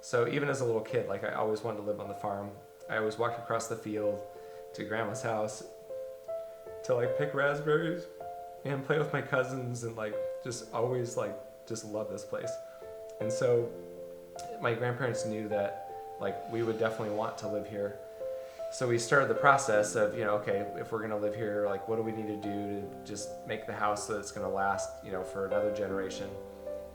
So even as a little kid, like I always wanted to live on the farm. I always walked across the field to grandma's house to like pick raspberries and play with my cousins and like just always like just love this place. And so my grandparents knew that like we would definitely want to live here. So we started the process of, okay, if we're gonna live here, like what do we need to do to just make the house so that it's gonna last, for another generation.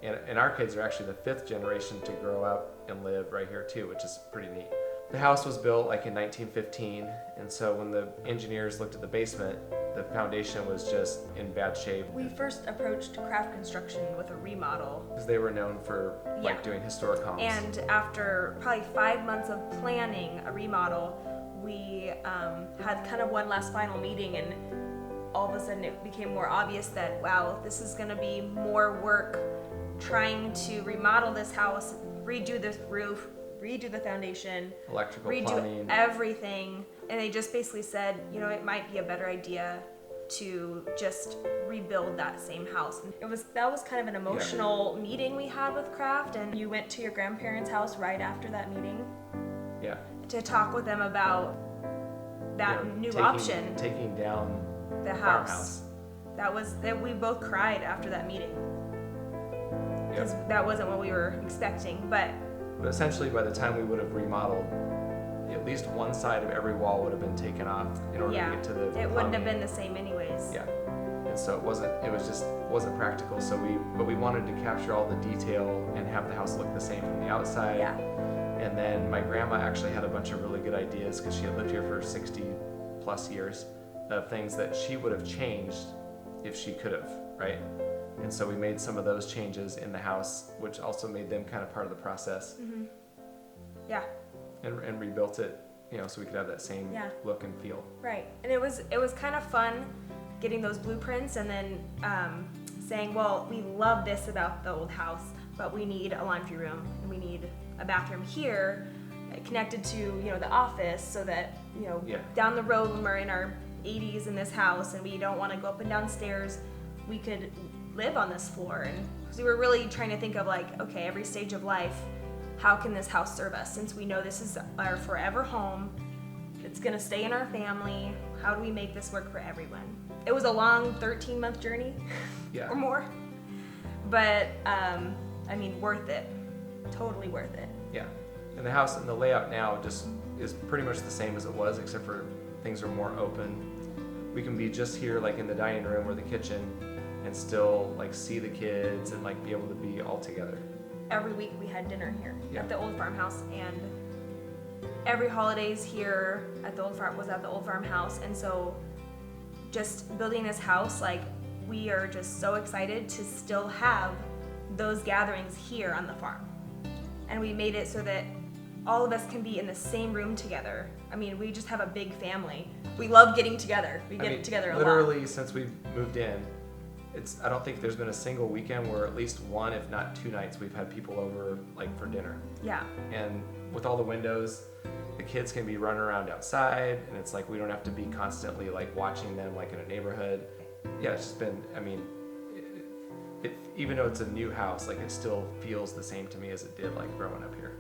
And our kids are actually the 5th generation to grow up and live right here too, which is pretty neat. The house was built like in 1915, and so when the engineers looked at the basement, the foundation was just in bad shape. We first approached Kraft Construction with a remodel. Because they were known for like doing historic homes. And after probably 5 months of planning a remodel, we had kind of one last final meeting, and all of a sudden it became more obvious that, wow, this is gonna be more work trying to remodel this house, redo this roof, redo the foundation, electrical, redo plumbing, everything. And they just basically said, it might be a better idea to just rebuild that same house. And that was kind of an emotional meeting we had with Kraft, and you went to your grandparents' house right after that meeting. Yeah. To talk with them about that new option. Taking down the Farmhouse. That we both cried after that meeting. Because that wasn't what we were expecting, but essentially by the time we would have remodeled, at least one side of every wall would have been taken off in order to get to the it plumbing. wouldn't have been the same anyways. Yeah. And so it wasn't practical. So we wanted to capture all the detail and have the house look the same from the outside. Yeah. And then my grandma actually had a bunch of really good ideas because she had lived here for 60 plus years of things that she would have changed if she could have, right? And so we made some of those changes in the house, which also made them kind of part of the process. Mm-hmm. Yeah. And rebuilt it, so we could have that same look and feel. Right. And it was kind of fun getting those blueprints and then saying, well, we love this about the old house, but we need a laundry room and we need a bathroom here connected to, the office so that, down the road when we're in our 80s in this house and we don't want to go up and down stairs, we could live on this floor. And so we were really trying to think of like, okay, every stage of life, how can this house serve us? Since we know this is our forever home, it's gonna stay in our family, how do we make this work for everyone? It was a long 13-month journey or more, but worth it, totally worth it. Yeah, and the house and the layout now just is pretty much the same as it was, except for things are more open. We can be just here like in the dining room or the kitchen and still like see the kids and like be able to be all together. Every week we had dinner here at the old farmhouse, and every holidays here at the old farmhouse. And so just building this house, like we are just so excited to still have those gatherings here on the farm. And we made it so that all of us can be in the same room together. We just have a big family. We love getting together. We get together a lot. Literally since we moved in, I don't think there's been a single weekend where at least one, if not 2 nights, we've had people over like for dinner. Yeah. And with all the windows, the kids can be running around outside, and it's like we don't have to be constantly like watching them like in a neighborhood. Yeah, it's just been, even though it's a new house, like it still feels the same to me as it did like growing up here.